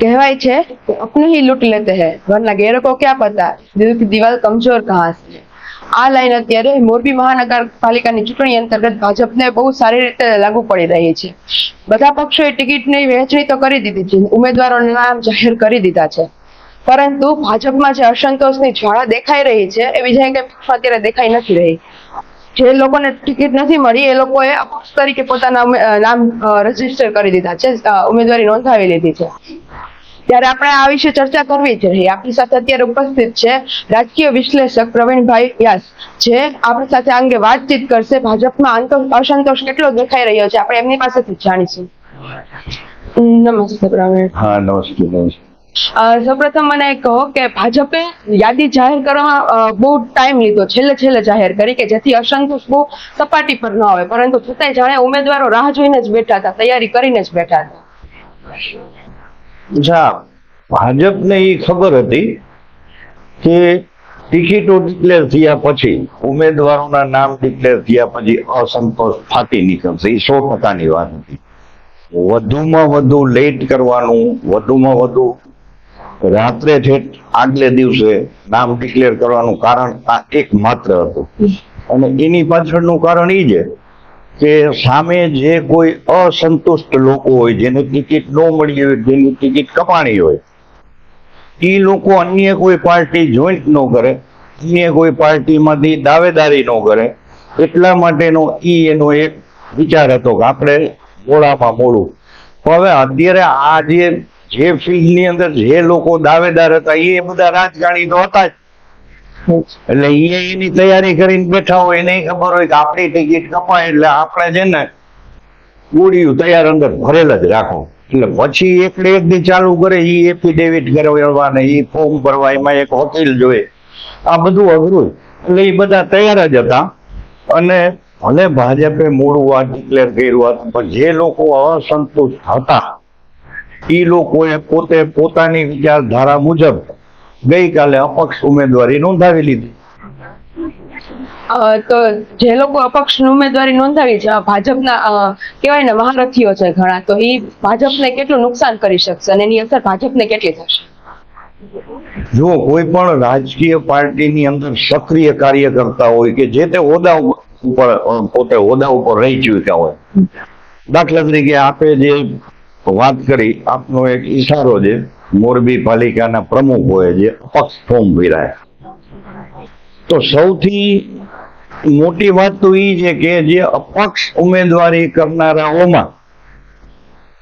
कहवाय छे कि अपने ही लूट लेते हैं वरना गैरों को क्या पता दिल की दीवार कमजोर कहाँ से। आ लाइन अत्यारे मोरबी महानगरपालिकाની ચૂંટણી અંતર્ગત ભાજપને બહુ સારી રીતે લાગુ પડી રહી છે। બધા પક્ષોએ ટિકિટની વહેંચણી તો કરી દીધી છે, ઉમેદવારોના નામ જાહેર કરી દીધા છે, પરંતુ ભાજપમાં જે અસંતોષની જ્વાળા દેખાઈ રહી છે એ બીજા કઈ પક્ષમાં અત્યારે દેખાઈ નથી રહી। જે લોકોને ટિકિટ નથી મળી એ લોકોએ અપક્ષ તરીકે પોતાના નામ રજીસ્ટર કરી દીધા છે, ઉમેદવારી નોંધાવી લીધી છે। ત્યારે આપણે આ વિશે ચર્ચા કરવી જોઈએ। આપણી સાથે અત્યારે ઉપસ્થિત છે રાજકીય વિશ્લેષક પ્રવીણભાઈ વ્યાસ, જે આપણી સાથે આ અંગે વાતચીત કરશે। ભાજપમાં અસંતોષ કેટલો દેખાઈ રહ્યો છે આપણે એમની પાસેથી જાણીશું। નમસ્તે પ્રવીણ। હા, નમસ્તે। સૌપ્રથમ મને કહો કે ભાજપે યાદી જાહેર કરવામાં બહુ ટાઈમ લીધો, છેલ્લે જાહેર કરી કે જેથી અસંતોષ બહુ સપાટી પર ન આવે, પરંતુ છતાંય જાણે ઉમેદવારો રાહ જોઈને જ બેઠા હતા, તૈયારી કરીને જ બેઠા હતા। ભાજપને એ ખબર હતી કે ટિકિટો ડિક્લેર થયા પછી, ઉમેદવારોના નામ ડિક્લેર થયા પછી અસંતોષ ફાટી નીકળશે, એ 100%ની વાત હતી। વધુમાં વધુ લેટ કરવાનું, વધુમાં વધુ રાત્રે ઠેઠ આગલે દિવસે નામ ડિક્લેર કરવાનું કારણ આ એક માત્ર હતું, અને એની પાછળનું કારણ એ છે કે સામે જે કોઈ અસંતુષ્ટ લોકો હોય, જેને ટિકિટ ન મળી હોય, જેની ટિકિટ કપાણી હોય, એ લોકો અન્ય કોઈ પાર્ટી જોઈન્ટ ન કરે, અન્ય કોઈ પાર્ટીમાંથી દાવેદારી ન કરે, એટલા માટેનો એનો એક વિચાર હતો કે આપણે મોડામાં મોડું। હવે અત્યારે આ જે ફિલ્ડની અંદર જે લોકો દાવેદાર હતા એ બધા રાજકારણી તો હતા જ, એટલે એની તૈયારી કરીને બેઠા હોય, એને ખબર હોય કે આપણી ટિકિટ કપાય એટલે આપણે છે ને ગોળીઓ તૈયાર અંદર ભરેલ જ રાખો। એટલે પછી એકડે એક દી ચાલુ કરે, એ એફિડેવિટ કરવા ને એ ફોર્મ ભરવા, એમાં એક વકીલ જોઈએ, આ બધું અઘરું, એટલે એ બધા તૈયાર જ હતા। અને ભલે ભાજપે મોડું આ ડિક્લેર કર્યું હતું, પણ જે લોકો અસંતુષ્ટ હતા એ લોકોએ પોતે પોતાની વિચારધારા મુજબ ગઈકાલે અપક્ષ ઉમેદવારી નોંધાવી લીધી। તો જે લોકો અપક્ષ ઉમેદવારી નોંધાવી છે, ભાજપના કહેવાય ને મહારથીઓ છે ઘણા, તો એ ભાજપને કેટલું નુકસાન કરી શકશે અને એની અસર ભાજપને કેટલી થશે? જો કોઈ પણ રાજકીય પાર્ટીની અંદર સક્રિય કાર્યકર્તા હોય કે જે તે હોદ્દા ઉપર પોતે હોદ્દા ઉપર રહી ચૂક્યા હોય, દાખલા તરીકે આપે જે વાત કરી, આપનો એક ઈશારો છે મોરબી પાલિકાના પ્રમુખોએ જે અપક્ષ ફોર્મ ભર્યા, તો સૌથી મોટી વાત તો એ છે કે જે અપક્ષ ઉમેદવારી કરનારાઓમાં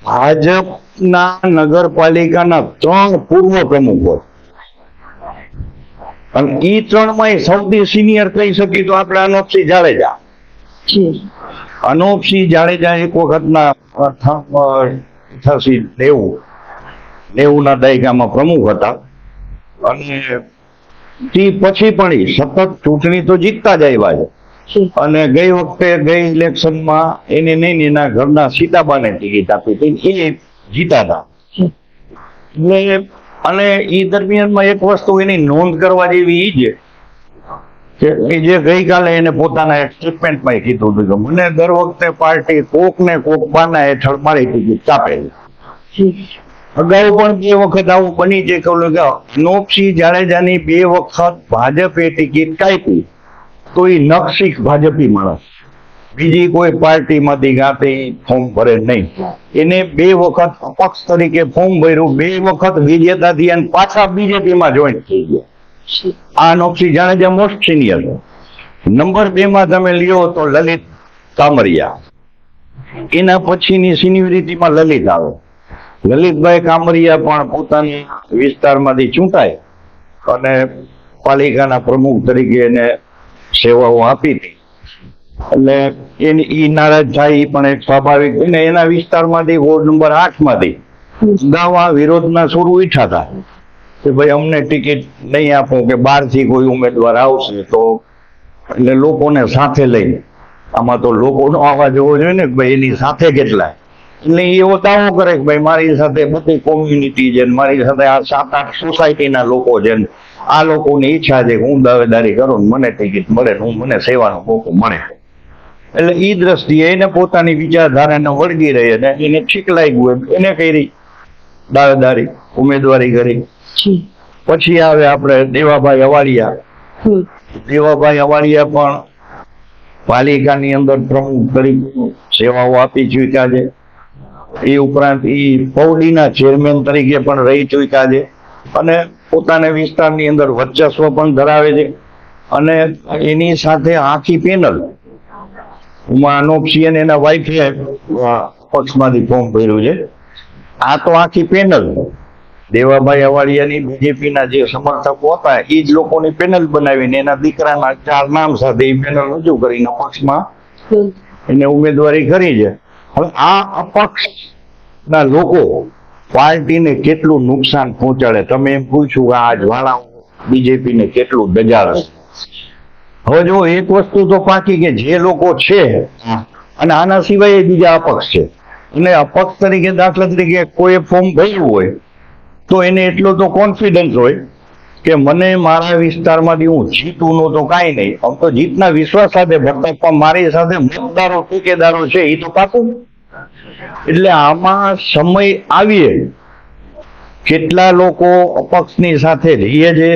ભાજપના નગરપાલિકાના 3 પૂર્વ પ્રમુખ હોય, અને એ 3માં સૌથી સિનિયર કહી શકીએ તો આપણે અનોપસિંહ જાડેજા। અનોપસિંહ જાડેજા એક વખતના 88-90 ના દાયકામાં પ્રમુખ હતા, અને તે પછી પણ સતત ચૂંટણી તો જીતતા જ આવ્યા છે। અને ગઈ વખતે ગઈ ઇલેક્શનમાં એને નહીં, એના ઘરના સીતાબાને ટિકિટ આપી હતી, એ જીતા હતા। એટલે અને એ દરમિયાનમાં એક વસ્તુ એની નોંધ કરવા જેવી એ છે કે જે ગઈકાલે એને પોતાના એક સ્ટેટમેન્ટમાં કીધું હતું કે મને દર વખતે પાર્ટી કોક ને કોક બાના હેઠળ મારી ટિકિટ કાપે છે। અગાઉ પણ 2 વખત આવું બની છે કે અનોપસિંહ જાડેજાની 2 વખત ભાજપે ટિકિટ કાપી, તો એ નખશીખ ભાજપી માણસ, બીજી કોઈ પાર્ટીમાંથી ગાતે ફોર્મ ભરે નહીં। એને 2 વખત અપક્ષ તરીકે ફોર્મ ભર્યું, 2 વખત વિજેતા થયા અને પાછા બીજેપીમાં જોઈન્ટ થઈ ગયા। આ Anopsinh Jadeja most senior. Number 2 માં તમે લ્યો તો લલિત કામરિયા, એના પછીની સિનિયરિટીમાં લલિત આવે। લલિતભાઈ કામરિયા પણ પોતાના વિસ્તારમાંથી ચૂંટાય અને પાલિકાના પ્રમુખ તરીકે એને સેવાઓ આપી હતી, એટલે એ નારાજ થાય એ પણ એક સ્વાભાવિક, અને એના વિસ્તારમાંથી વોર્ડ નંબર 8 માંથી ગાવા વિરોધના સુર ઉઠ્યા હતા કે ભાઈ અમને ટિકિટ નહીં આપો, કે બહારથી કોઈ ઉમેદવાર આવશે તો, એટલે લોકોને સાથે લઈને, આમાં તો લોકોનો અવાજ હોવો જોઈએ ને કે ભાઈ એની સાથે કેટલા, એટલે એવો દાવો કરે કે ભાઈ મારી સાથે બધી કોમ્યુનિટી છે, મારી સાથે આ 7-8 સોસાયટીના લોકો છે, આ લોકોની ઈચ્છા છે કે હું દાવેદારી કરું, મને ટિકિટ મળે, મને સેવાનો મોકો મળે। એટલે એ દ્રષ્ટિએ એને પોતાની વિચારધારાને વળગી રહી અને એને ઠીક લાગ્યું એને કરી। દાવેદારી ઉમેદવારી કરી. પછી આવે આપણે દેવાભાઈ અવાડિયા. દેવાભાઈ અવાડિયા પણ પાલિકાની અંદર પ્રમુખ તરીકે સેવાઓ આપી ચૂક્યા છે. એ ઉપરાંત એ પૌડીના ચેરમેન તરીકે પણ રહી ચૂક્યા છે અને પોતાના વિસ્તારની અંદર વર્ચસ્વ પણ ધરાવે છે. અને એની સાથે આખી પેનલ, ઉમા અનોપસિંહ અને એના વાઈફે પક્ષમાંથી ફોર્મ ભર્યું છે. આ તો આખી પેનલ દેવાભાઈ અવાડિયાની બીજેપીના જે સમર્થકો હતા એ જ લોકોની પેનલ બનાવીને એના દીકરાના 4 નામ સાથે એ પેનલ રજૂ કરીને પક્ષમાં એને ઉમેદવારી કરી છે. હવે આ અપક્ષના લોકો પાર્ટીને કેટલું નુકસાન પહોંચાડે, તમે એમ પૂછ્યું કે આ જ્વાળા બીજેપીને કેટલું દજાડે. હવે જો એક વસ્તુ તો પાકી કે જે લોકો છે અને આના સિવાય બીજા અપક્ષ છે, અને અપક્ષ તરીકે દાખલા તરીકે કોઈ ફોર્મ ભર્યું હોય તો એને એટલો તો કોન્ફિડન્સ હોય કે મને મારા વિસ્તારમાંથી હું જીતું નો તો કાંઈ નહીં, આમ તો જીતના વિશ્વાસ સાથે ભરતા પણ મારી સાથે મતદારો ઠેકેદારો છે એ તો પાકું. એટલે આમાં સમય આવીએ કેટલા લોકો અપક્ષની સાથે રહીએ છે,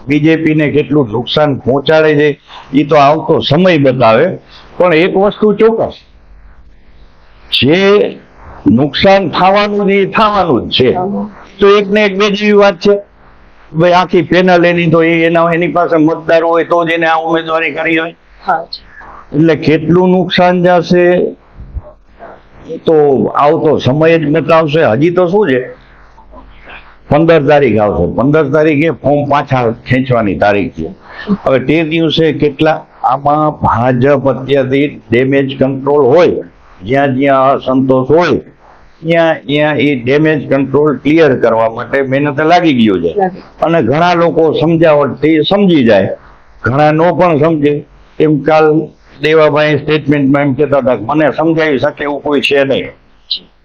બીજેપીને કેટલું નુકસાન પહોંચાડે છે એ તો આવતો સમય બતાવે. પણ એક વસ્તુ ચોક્કસ, જે નુકસાન થવાનું એ થવાનું જ છે. તો એક ને એક બે જેવી વાત છે ભાઈ, આખી પેનલ એની તો એની પાસે મતદારો હોય તો જ એને આ ઉમેદવારી કરી હોય. એટલે કેટલું નુકસાન જશે એ તો આવતો સમય જ બતાવશે. હજી તો શું છે, 15 તારીખ આવશે, 15 તારીખે ફોર્મ પાછા ખેંચવાની તારીખ છે. હવે તે દિવસે કેટલા આમાં ભાજપ અત્યારથી ડેમેજ કંટ્રોલ હોય, જ્યાં જ્યાં અસંતોષ હોય ત્યાં એ ડેમેજ કંટ્રોલ ક્લિયર કરવા માટે મહેનત લાગી ગયો છે. અને ઘણા લોકો સમજાવટથી સમજી જાય, ઘણા નો પણ સમજે. એમ કાલ દેવાભાઈ સ્ટેટમેન્ટમાં એમ કહેતા હતા કે મને સમજાવી શકે એવું કોઈ છે નહીં.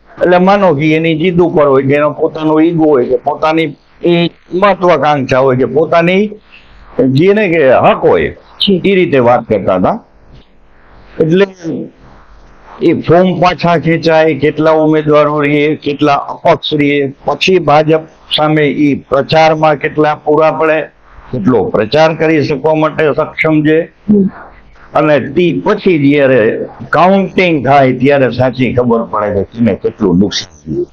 એટલે માનો કે એની જીદ ઉપર હોય કે એનો પોતાનો ઈગો હોય કે પોતાની મહત્વાકાંક્ષા હોય કે પોતાની જેને કે હક હોય, એ રીતે વાત કરતા હતા. એટલે એ ફોર્મ પાછા ખેંચાય, કેટલા ઉમેદવારો રહીએ, કેટલા અપક્ષ રહીએ, પછી ભાજપ સામે એ પ્રચારમાં કેટલા પૂરા પડે, કેટલો પ્રચાર કરી શકવા માટે સક્ષમ છે. અને તે પછી જયારે કાઉન્ટિંગ થાય ત્યારે સાચી ખબર પડે કે તમે કેટલું નુકસાન થયું.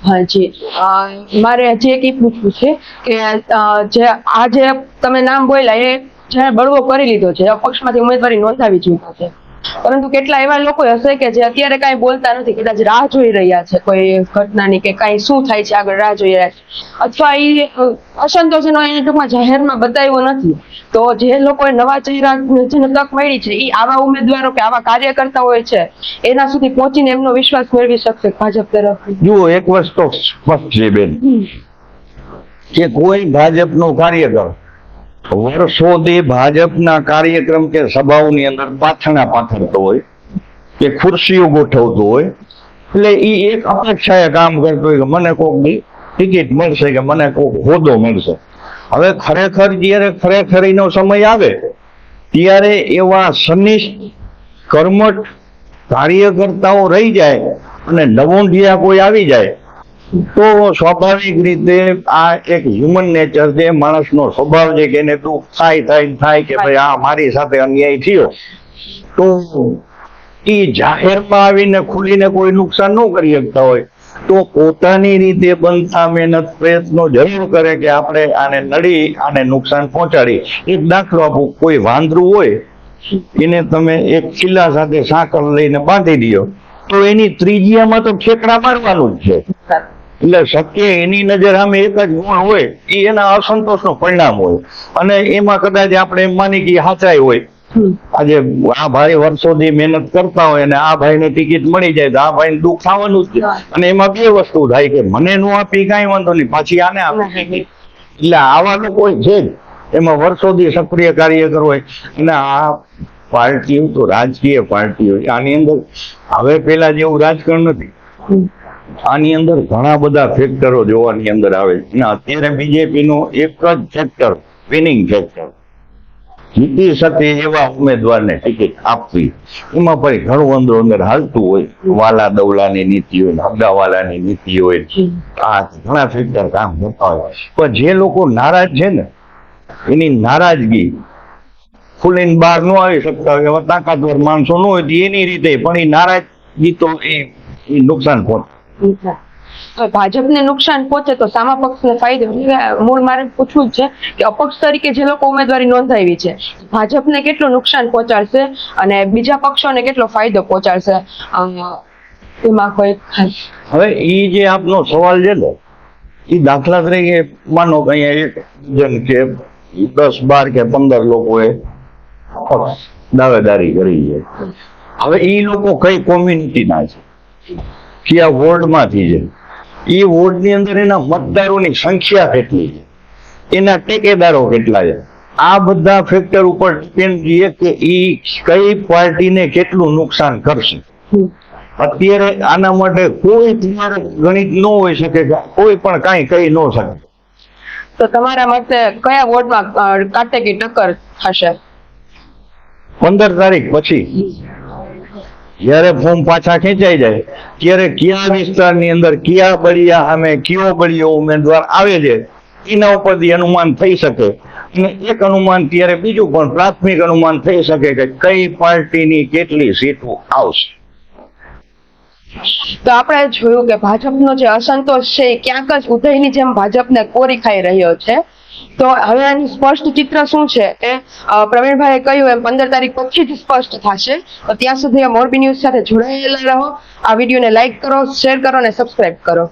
હાજી, મારે હજી એક પૂછવું છે કે જે આ જે તમે નામ બોલ્યા એ જ્યારે બળવો કરી લીધો છે, અપક્ષમાંથી ઉમેદવારી નોંધાવી ચૂક્યા છે, પરંતુ કેટલા એવા લોકો હશે કે જે અત્યારે કાંઈ બોલતા નથી, કદાચ રાહ જોઈ રહ્યા છે કોઈ ઘટનાની કે કાંઈ શું થાય છે આગળ રાહ જોઈ રહ્યા છે, અથવા એ અસંતોષ એનો એને ટૂંકમાં જાહેરમાં બતાવ્યો નથી. તો જે લોકોએ નવા ચહેરાને જેને તક મળી છે એ આવા ઉમેદવારો કે આવા કાર્યકર્તા હોય છે એના સુધી પહોંચીને એમનો વિશ્વાસ મેળવી શકશે ભાજપ તરફ. જુઓ, એક વસ્તુ સ્પષ્ટ છે બેન કે કોઈ ભાજપનો કાર્યકર વર્ષોથી ભાજપના કાર્યક્રમ કે સભાઓની અંદર પાછળના પાથરતો હોય કે ખુરશીઓ ગોઠવતો હોય, એટલે એ એક અપેક્ષાએ કામ કરતો હોય કે મને કોઈક ટિકિટ મળશે કે મને કોઈક હોદ્દો મળશે. હવે ખરેખર જયારે ખરેખરીનો સમય આવે ત્યારે એવા સનિષ્ઠ કર્મઠ કાર્યકર્તાઓ રહી જાય અને નવોંધિયા કોઈ આવી જાય તો સ્વાભાવિક રીતે આ એક હ્યુમન નેચર છે, માણસનો સ્વભાવ છે કે એને દુઃખ થાય કે ભાઈ આ મારી સાથે અન્યાય થયો. તો એ જાહેરમાં આવીને ખુલીને કોઈ નુકસાન ન કરી શકતા હોય તો પોતાની રીતે બનતા મહેનત પ્રયત્નો જરૂર કરે કે આપણે આને નડી આને નુકસાન પહોંચાડી. એક દાખલો આપું, કોઈ વાંદરું હોય એને તમે એક કિલ્લા સાથે સાંકળ લઈને બાંધી દો તો એની ત્રિજ્યામાં તો ઠેકડા મારવાનું જ છે. એટલે શક્ય એની નજર સામે એક જ ગુણ હોય, એ એના અસંતોષનું પરિણામ હોય. અને એમાં કદાચ આપણે એમ માની કે સાચાઈ હોય, આજે આ ભાઈ વર્ષોથી મહેનત કરતા હોય અને આ ભાઈને ટિકિટ મળી જાય તો આ ભાઈને દુઃખ થવાનું જ છે. અને એમાં બે વસ્તુ થાય કે મને નો આપી કાંઈ વાંધો નહીં, પાછી આને આપી. એટલે આવા લોકો છે જ, એમાં વર્ષોથી સક્રિય કાર્યકર હોય. અને આ પાર્ટીઓ તો રાજકીય પાર્ટી હોય, આની અંદર હવે પેલા જેવું રાજકારણ નથી. આની અંદર ઘણા બધા ફેક્ટરો જોવાની અંદર આવે છે. અત્યારે બીજેપી નો એક જ ફેક્ટર વિનિંગ ફેક્ટર, જીતી શકે એવા ઉમેદવારને ટિકિટ આપવી. એમાં પછી ઘણું અંદર હાલતું હોય, વાલા દવલાની નીતિ હોય, હગાવાલાની નીતિ હોય, આ ઘણા ફેક્ટર કામ કરતા હોય. પણ જે લોકો નારાજ છે ને, એની નારાજગી ખુલીને બહાર ન આવી શકતા હોય, એવા તાકાતવર માણસો ન હોય તો એની રીતે પણ એ નારાજગી તો એ નુકસાન પહોંચે. હવે ભાજપને નુકસાન પહોંચે તો સામા પક્ષને ફાયદો. મૂળ મારે પૂછવું જ છે કે અપક્ષ તરીકે જે લોકો ઉમેદવારી નોંધાવી છે, ભાજપને કેટલું નુકસાન પહોંચાડશે અને બીજા પક્ષોને કેટલો ફાયદો પહોંચાડશે, એમાં કોઈ ખાસ? હવે એ જે આપનો સવાલ છે ને, એ દાખલા તરીકે માનો કે અહીંયા એક જણ કે 10, 12 કે 15 લોકોએ દાવેદારી કરી છે. હવે એ લોકો કઈ કોમ્યુનિટીના છે, કયા વોર્ડમાંથી છે, એ વોર્ડની અંદર એના મતદારોની સંખ્યા કેટલી છે, એના ટેકેદારો કેટલા છે, આ બધા ફેક્ટર ઉપર ડિપેન્ડ રહે કે એ કઈ પાર્ટીને કેટલું નુકસાન કરશે. અત્યારે આના માટે કોઈ તમારે ગણિત ન હોઈ શકે, કોઈ પણ કાંઈ કહી ન શકે. તો તમારા મતે કયા વોર્ડમાં કાંટે કી ટક્કર થશે? 15 તારીખ પછી જયારે ફોર્મ પાછા ખેંચાઈ જાય ત્યારે કયા વિસ્તારની અંદર કયા બળિયા સામે કયો બળિયો ઉમેદવાર આવે છે એના ઉપરથી અનુમાન થઈ શકે. અને એક અનુમાન ત્યારે બીજું પણ પ્રાથમિક અનુમાન થઈ શકે કે કઈ પાર્ટીની કેટલી સીટો આવશે. તો આપણે જોયું કે ભાજપનો જે અસંતોષ છે એ ક્યાંક જ ઉદયની જેમ ભાજપને કોરી ખાઈ રહ્યો છે. તો હવે આનું સ્પષ્ટ ચિત્ર શું છે એ પ્રવીણભાઈએ કહ્યું એમ 15 તારીખ પછી જ સ્પષ્ટ થશે. તો ત્યાં સુધી મોરબી ન્યૂઝ સાથે જોડાયેલા રહો. આ વિડીયોને લાઈક કરો, શેર કરો અને સબસ્ક્રાઇબ કરો.